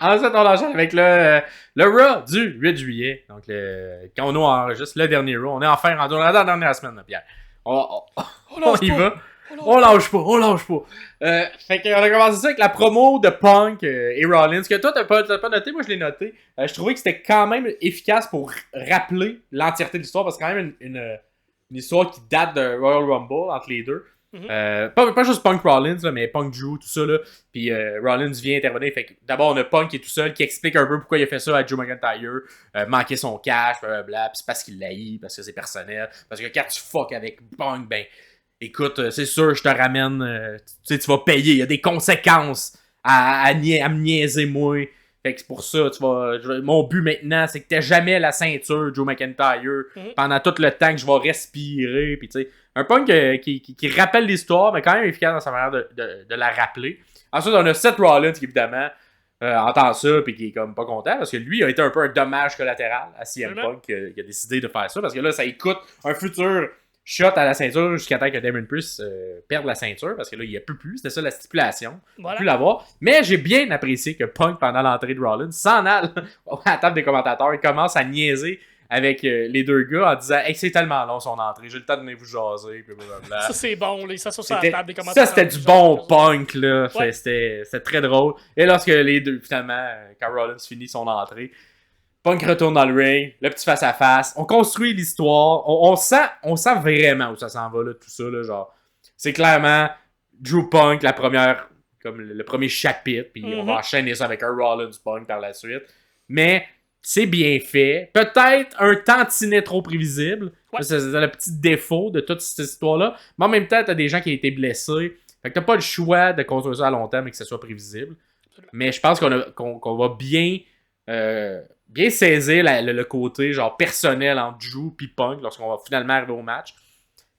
Ensuite, on enchaîne avec le Raw du 8 juillet. Donc, quand on enregistre le dernier Raw, on est enfin rendu dans la dernière semaine, là, Pierre. On y va. On lâche pas. Fait qu'on a commencé ça avec la promo de Punk et Rollins, que toi, t'as pas noté, moi je l'ai noté. Je trouvais que c'était quand même efficace pour rappeler l'entièreté de l'histoire, parce que c'est quand même une histoire qui date de Royal Rumble entre les deux. Pas juste Punk Rollins, là, mais Punk Drew, tout ça. Là. Puis Rollins vient intervenir. Fait que d'abord, on a Punk qui est tout seul, qui explique un peu pourquoi il a fait ça à Drew McIntyre. Manquer son cash, blablabla. Puis c'est parce qu'il l'haït, parce que c'est personnel. Parce que quand tu fuck avec Punk, ben, écoute, c'est sûr, je te ramène. Tu sais, tu vas payer. Il y a des conséquences à me niaiser, moi. Fait que c'est pour ça, mon but maintenant, c'est que t'aies jamais la ceinture, Drew McIntyre, pendant tout le temps que je vais respirer. Puis tu sais, un Punk qui rappelle l'histoire, mais quand même efficace dans sa manière de la rappeler. Ensuite, on a Seth Rollins qui, évidemment, entend ça puis qui est comme pas content parce que lui a été un peu un dommage collatéral à CM Punk qui a décidé de faire ça parce que là, ça écoute un futur shot à la ceinture jusqu'à temps que Damon Priest perde la ceinture parce que là, il n'y a plus. C'était ça la stipulation. Il ne plus l'avoir. Mais j'ai bien apprécié que Punk, pendant l'entrée de Rollins, s'en aille à la table des commentateurs. Il commence à niaiser avec les deux gars en disant hey, c'est tellement long son entrée, j'ai le temps de venir vous jaser. Puis blablabla. Ça, c'est bon, là, ça sur la table des commentateurs. Ça, c'était du bon Punk, là. Ouais. C'était très drôle. Et lorsque les deux, finalement, quand Rollins finit son entrée, Punk retourne dans le ring, le petit face-à-face. On construit l'histoire. On sent vraiment où ça s'en va, là, tout ça. Là, genre. C'est clairement Drew Punk, comme le premier chapitre. Puis on va enchaîner ça avec un Rollins Punk par la suite. Mais c'est bien fait. Peut-être un tantinet trop prévisible. Ouais. C'est le petit défaut de toute cette histoire-là. Mais en même temps, t'as des gens qui ont été blessés. Fait que t'as pas le choix de construire ça à long terme et que ce soit prévisible. Absolument. Mais je pense qu'on va bien saisir le côté genre personnel entre Drew et Punk lorsqu'on va finalement arriver au match.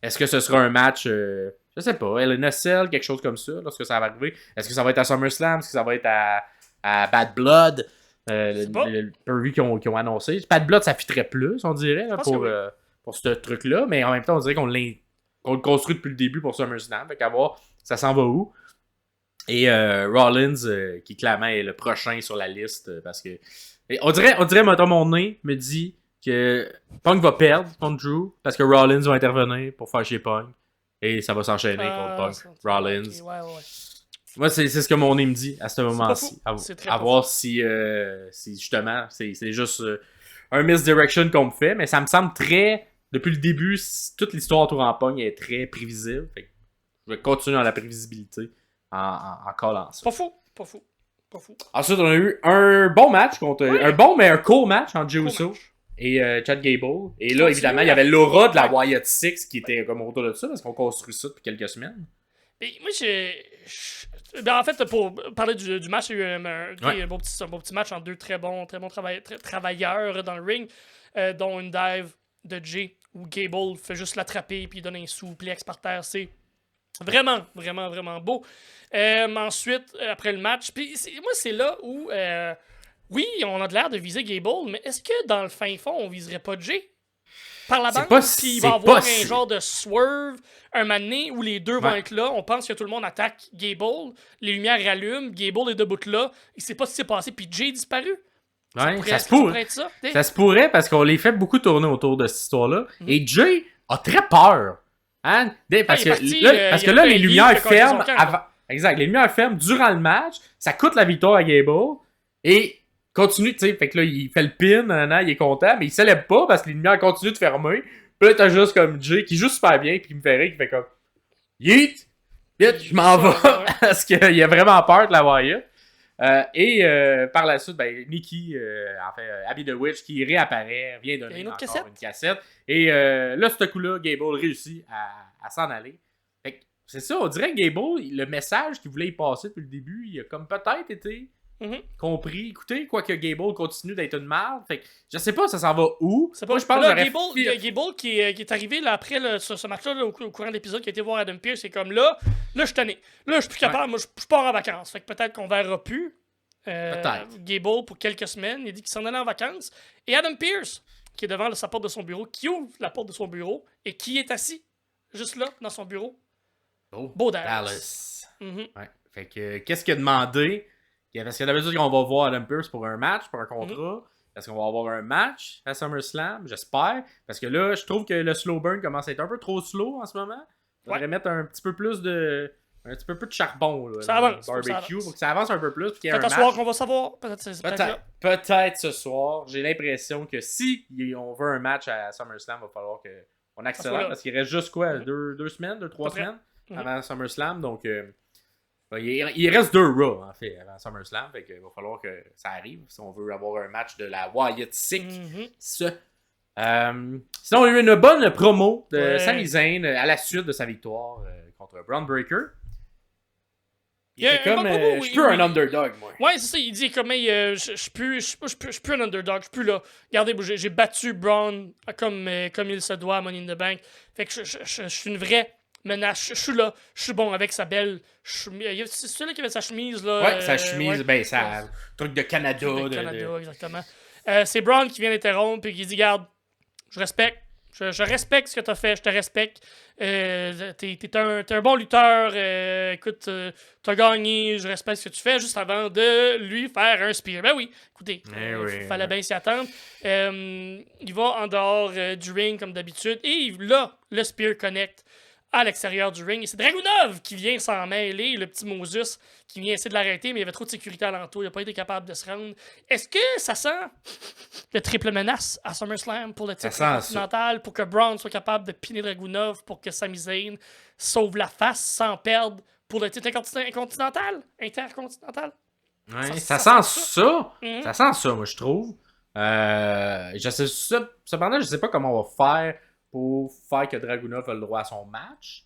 Est-ce que ce sera un match, je sais pas, LNSL, quelque chose comme ça, lorsque ça va arriver? Est-ce que ça va être à SummerSlam? Est-ce que ça va être à Bad Blood? Le preview qu'ils ont annoncé. Bad Blood, ça fitterait plus, on dirait, là, pour ce truc-là. Mais en même temps, on dirait qu'on le construit depuis le début pour SummerSlam. Fait qu'à voir, ça s'en va où? Et Rollins, qui clairement est le prochain sur la liste, parce que on dirait mon nez me dit que Punk va perdre contre Drew parce que Rollins va intervenir pour faire chez Punk et ça va s'enchaîner contre Punk. Rollins. Okay, ouais. Moi, c'est ce que mon nez me dit à ce moment-ci. À voir si justement, c'est juste un misdirection qu'on me fait, mais ça me semble très, depuis le début, toute l'histoire autour en Punk est très prévisible. Fait que je vais continuer dans la prévisibilité en collant ça. Pas fou. Ensuite, on a eu un bon match un bon mais un cool match entre Jey Uso et Chad Gable. Et là, évidemment, il y avait l'aura de la Wyatt Six qui était comme autour de ça parce qu'on construit ça depuis quelques semaines. Et moi, en fait, pour parler du match, il y a eu un beau petit match entre deux très bons travailleurs dans le ring, dont une dive de Jey où Gable fait juste l'attraper puis il donne un souplex par terre. C'est vraiment, vraiment, vraiment beau. Ensuite, après le match, puis moi, c'est là où, oui, on a de l'air de viser Gable, mais est-ce que dans le fin fond, on viserait pas Jey par la bande? Puis il va y avoir un genre de swerve, un moment donné où les deux vont être là. On pense que tout le monde attaque Gable, les lumières rallument, Gable est debout là, il sait pas ce qui s'est passé, puis Jey disparu. Ouais, ça se pourrait. Ça se pourrait parce qu'on les fait beaucoup tourner autour de cette histoire-là. Et Jey a très peur. Hein? Parce que là, les lumières ferment avant. Exact, les lumières ferment durant le match, ça coûte la victoire à Gable et continue, tu sais, fait que là, il fait le pin, il est content, mais il célèbre pas parce que les lumières continuent de fermer. Puis là, t'as juste comme Jey qui joue super bien, puis qui me fait rire, qui fait comme Yeet! Vite, je m'en vais! Parce qu'il a vraiment peur de la Wyatt. Et par la suite, Nikki, Abby the Witch, qui réapparaît, vient donner une cassette. Et là, ce coup-là, Gable réussit à s'en aller. Fait que c'est ça, on dirait que Gable, le message qu'il voulait y passer depuis le début, il a comme peut-être été compris. Écoutez, quoique Gable continue d'être une merde. Fait que je sais pas, ça s'en va où. Moi, je pense là, Gable qui est arrivé là, après ce match-là, au courant de l'épisode, qui a été voir Adam Pearce, c'est comme là, je suis tanné. Là, je suis plus capable, moi, je pars en vacances. Fait que peut-être qu'on verra plus Gable pour quelques semaines. Il a dit qu'il s'en allait en vacances. Et Adam Pearce, qui est devant sa porte de son bureau, qui ouvre la porte de son bureau et qui est assis juste là, dans son bureau. Beau Dallas. Ouais. Fait que, qu'est-ce qu'il a demandé? Parce que d'habitude, on va voir Adam Pearce pour un match, pour un contrat. Est-ce qu'on va avoir un match à SummerSlam? J'espère. Parce que là, je trouve que le slow burn commence à être un peu trop slow en ce moment. Il faudrait mettre un petit peu plus de... Un petit peu plus de charbon là, ça avance, barbecue pour que ça avance un peu plus. Peut-être ce soir qu'on va savoir. Peut-être ce soir. J'ai l'impression que si on veut un match à SummerSlam, il va falloir qu'on accélère parce qu'il reste juste quoi, 2 semaines, 3 semaines avant SummerSlam. Donc il reste 2 Raw en fait avant SummerSlam. Fait qu'il va falloir que ça arrive si on veut avoir un match de la Wyatt Sick. Sinon, il y a eu une bonne promo de Sami Zayn à la suite de sa victoire contre Braun Breaker. Il était comme, je suis plus un underdog, moi. Ouais, c'est ça, il dit comme, je suis plus un underdog, je suis plus là. Regardez, j'ai battu Braun comme il se doit à Money in the Bank. Fait que je suis une vraie menace, je suis là, je suis bon avec sa belle chemise. C'est celui-là qui avait sa chemise, là. Ouais, sa chemise, sa truc de Canada. Canada, exactement. C'est Braun qui vient l'interrompre et qui dit, garde, je respecte. Je respecte ce que tu as fait, je te respecte. T'es un bon lutteur. Écoute, t'as gagné, je respecte ce que tu fais juste avant de lui faire un spear. Ben oui, écoutez, fallait bien s'y attendre. Il va en dehors du ring comme d'habitude. Et là, le spear connect à l'extérieur du ring. Et c'est Dragunov qui vient s'en mêler, le petit Moses qui vient essayer de l'arrêter, mais il y avait trop de sécurité alentour, il n'a pas été capable de se rendre. Est-ce que ça sent le triple menace à SummerSlam pour le titre continental, pour que Braun soit capable de piner Dragunov, pour que Sami Zayn sauve la face sans perdre pour le titre intercontinental? Ouais, ça sent ça. Ça sent ça, moi, je trouve. Cependant, je sais pas comment on va faire pour faire que Dragunov ait le droit à son match.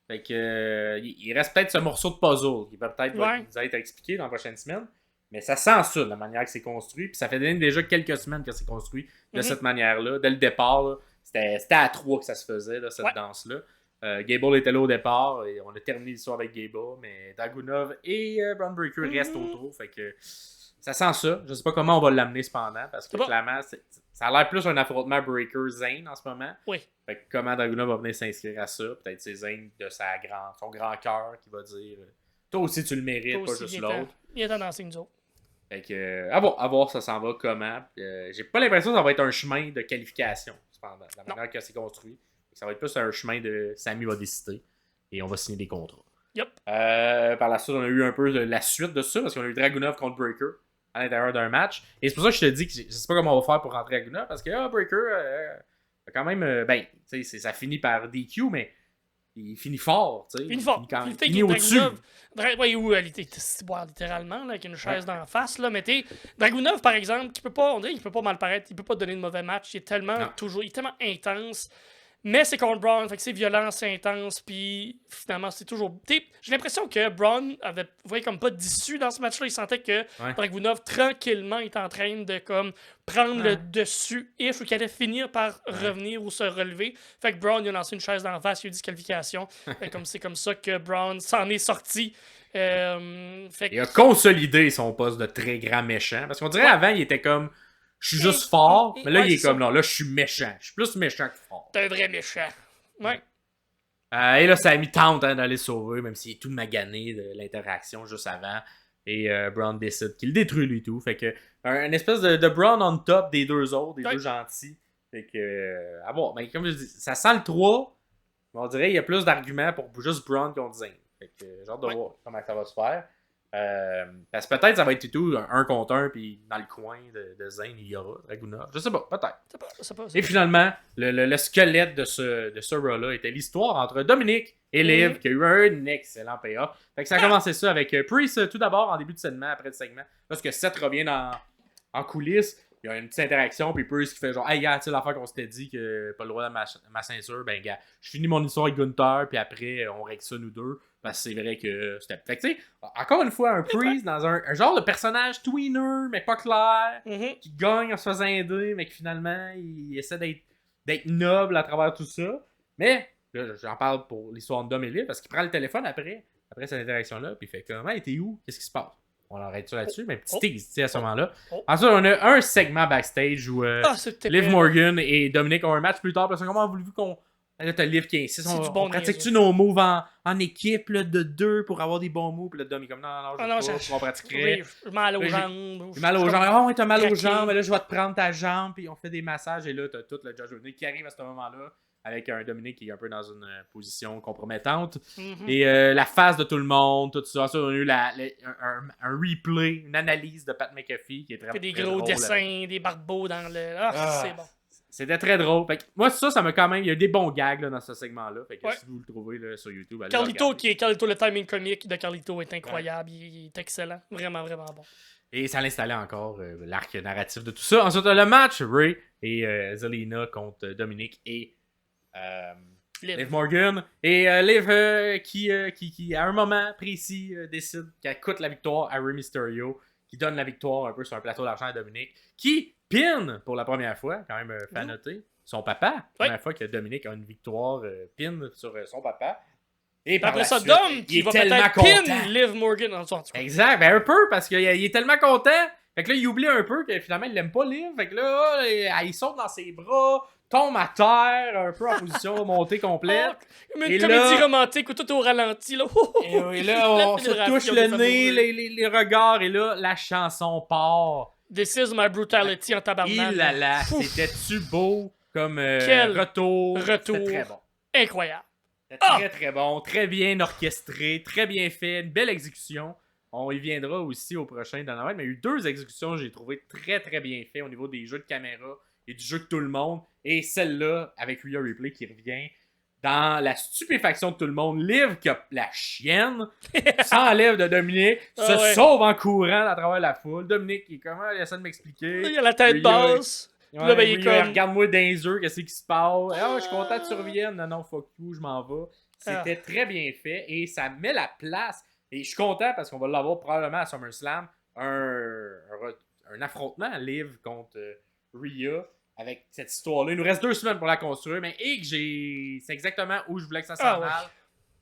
Fait que il reste peut-être ce morceau de puzzle qui va peut-être nous être expliqué dans la prochaine semaine. Mais ça sent ça, de la manière que c'est construit. Puis ça fait déjà quelques semaines que c'est construit de cette manière-là. Dès le départ, c'était à 3 que ça se faisait, là, cette danse-là. Gable était là au départ et on a terminé l'histoire avec Gable. Mais Dragunov et Braun Breaker restent autour. Fait que ça sent ça. Je sais pas comment on va l'amener cependant. Parce que clairement, ça a l'air plus un affrontement Breaker-Zayn en ce moment. Oui. Fait que comment Dragunov va venir s'inscrire à ça? Peut-être c'est Zayn de son grand cœur qui va dire toi aussi tu le mérites, pas juste l'autre. Il est en dansing, nous autres. Fait que, à voir ça s'en va comment. J'ai pas l'impression que ça va être un chemin de qualification, cependant, la manière que c'est construit. Ça va être plus un chemin de Sami va décider et on va signer des contrats. Yep. Par la suite, on a eu un peu la suite de ça parce qu'on a eu Dragunov contre Breaker à l'intérieur d'un match. Et c'est pour ça que je te dis que je sais pas comment on va faire pour rentrer Dragunov parce que Breaker, quand même, ça finit par DQ, mais il finit fort, tu sais. Il finit au-dessus. Où il était littéralement, là, avec une chaise d'en face, là. Mais Dragunov, par exemple, on dirait qu'il peut pas mal paraître, il peut pas donner de mauvais match. Il est tellement intense. Mais c'est contre Braun, fait que c'est violent, c'est intense, puis finalement, c'est toujours... J'ai l'impression que Braun voyait comme pas d'issue dans ce match-là. Il sentait que Dragunov, tranquillement, est en train de comme prendre le dessus, ou qu'il allait finir par revenir ou se relever. Fait que Braun, il a lancé une chaise d'en face, il a eu disqualification. C'est comme ça que Braun s'en est sorti. Il a consolidé son poste de très grand méchant. Parce qu'on dirait avant, il était comme... Je suis juste fort, mais là, il est comme, non, là, je suis méchant. Je suis plus méchant que fort. T'es un vrai méchant. Ouais. Et là, Sami tente d'aller sauver, même s'il est tout magané de l'interaction juste avant. Et Braun décide qu'il le détruit, lui, tout. Fait que, un espèce de Braun on top des deux autres, des deux gentils. Fait que, mais comme je dis, ça sent le 3. Mais on dirait qu'il y a plus d'arguments pour juste Braun contre Zayn. Fait que, j'ai hâte de voir comment ça va se faire. Parce que peut-être ça va être tout un contre un, puis dans le coin de Zayn, il y aura Dragunov. Je sais pas, peut-être. Et finalement, le squelette de ce Raw-là était l'histoire entre Dominic et Liv, qui a eu un excellent payoff. Fait que ça a commencé ça avec Priest tout d'abord en début de segment, après le segment. Lorsque Seth revient en coulisses, il y a une petite interaction, puis Priest qui fait genre, hey, gars, tu sais, l'affaire qu'on s'était dit que pas le droit de ma ceinture, ben, gars, je finis mon histoire avec Gunther, puis après, on règle ça nous deux. Parce que c'est vrai que c'était. Fait que, tu sais, encore une fois, un Priest dans un genre de personnage tweener, mais pas clair, qui gagne en se faisant aider, mais que finalement, il essaie d'être noble à travers tout ça. Mais, là, j'en parle pour l'histoire de Dom et Liv, parce qu'il prend le téléphone après cette interaction-là, puis il fait comme, hey, t'es où? Qu'est-ce qui se passe? On arrête ça là-dessus, mais petit tease, tu sais, à ce moment-là. Ensuite, on a un segment backstage où Liv Morgan et Dominic ont un match plus tard, parce que comment voulez-vous qu'on Là, t'as Liv qui insiste. C'est du On bon pratique-tu nos moves en équipe là, de 2 pour avoir des bons moves? Puis là, Dom est comme non, je on pratiquerait. J'ai mal aux jambes. J'ai mal aux jambes. Ah, ouais, t'as mal aux craqué. jambes. Là, je vais te prendre ta jambe. Puis on fait des massages. Et là, t'as tout le Judgment Day qui arrive à ce moment-là. Avec un Dominic qui est un peu dans une position compromettante. Et la face de tout le monde, tout ça. Ensuite, on a eu un replay, une analyse de Pat McAfee qui est très, Fait des très gros drôle, dessins, des barbeaux dans le. Ah, c'est bon. C'était très drôle. Fait que moi, ça m'a quand même. Il y a des bons gags là, dans ce segment-là. Fait que Ouais. si vous le trouvez là, sur YouTube, allez Carlito, regarder. Carlito, le timing comique de Carlito est incroyable. Il est excellent. Vraiment, vraiment bon. Et ça l'installait encore l'arc narratif de tout ça. Ensuite, le match, Ray et Zelina contre Dominic et Liv Morgan. Et Liv qui, à un moment précis, décide qu'elle coûte la victoire à Rey Mysterio, qui donne la victoire un peu sur un plateau d'argent à Dominic, qui pin pour la première fois, quand même fait noter, son papa. La première fois que Dominic a une victoire pin sur son papa. Et Après ça, suite, Dom, qui il va est tellement peut-être content. pin Liv Morgan en dessous. Exact, ben un peu, parce qu'il est tellement content. Fait que là, il oublie un peu que finalement, il l'aime pas Liv. Fait que là, il saute dans ses bras, tombe à terre, un peu en position montée complète. Comme une Et comédie là- romantique où tout est au ralenti. Là. Et là, on La se fédération touche des le nez, amoureux. les regards, et là, la chanson part. This is my brutality en tabarnak. Il là là, Ouf, c'était-tu beau comme Quel retour? retour. C'était très bon. incroyable. C'était très très bon, très bien orchestré, très bien fait, une belle exécution. On y viendra aussi au prochain Dynamite, mais il y a eu 2 exécutions que j'ai trouvé très très bien faites au niveau des jeux de caméra et du jeu de tout le monde. Et celle-là, avec Rhea Ripley qui revient dans la stupéfaction de tout le monde. Liv, qui a la chienne, s'enlève de Dominic, se sauve en courant à travers la foule. Dominic, qui est comment, il essaie de m'expliquer. Il a la tête Rhea, basse. Ouais, Là, ben, il est Rhea, comme- regarde-moi dans les yeux, qu'est-ce qui se passe? Ah, je suis content que tu reviennes. Non, fuck you, je m'en vais. C'était très bien fait et ça met la place. Et je suis content parce qu'on va l'avoir probablement à SummerSlam. Un affrontement Liv contre Rhea avec cette histoire-là. Il nous reste 2 semaines pour la construire, mais c'est exactement où je voulais que ça s'en aille.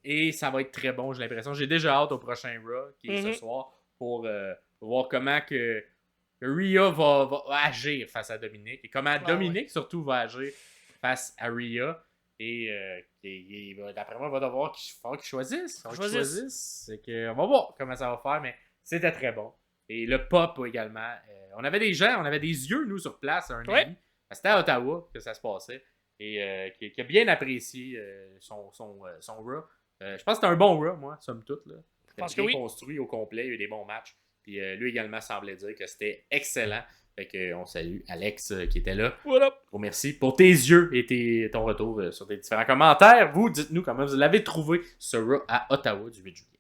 Et ça va être très bon, j'ai l'impression. J'ai déjà hâte au prochain Raw, qui est ce soir, pour voir comment que Rhea va agir face à Dominic. Et comment Dominic, surtout, va agir face à Rhea. Et d'après moi, il va devoir qu'il choisisse. C'est que, on va voir comment ça va faire, mais c'était très bon. Et le pop également. On avait des yeux, nous, sur place, un ami. C'était à Ottawa que ça se passait. Et qui a bien apprécié son Raw. Je pense que c'était un bon Raw, moi, somme toute. C'était bien construit au complet, il y a eu des bons matchs. Puis lui également semblait dire que c'était excellent. Fait qu'on salue Alex qui était là. Gros merci pour tes yeux et ton retour sur tes différents commentaires. Vous, dites-nous comment vous l'avez trouvé ce Raw à Ottawa du 8 juillet.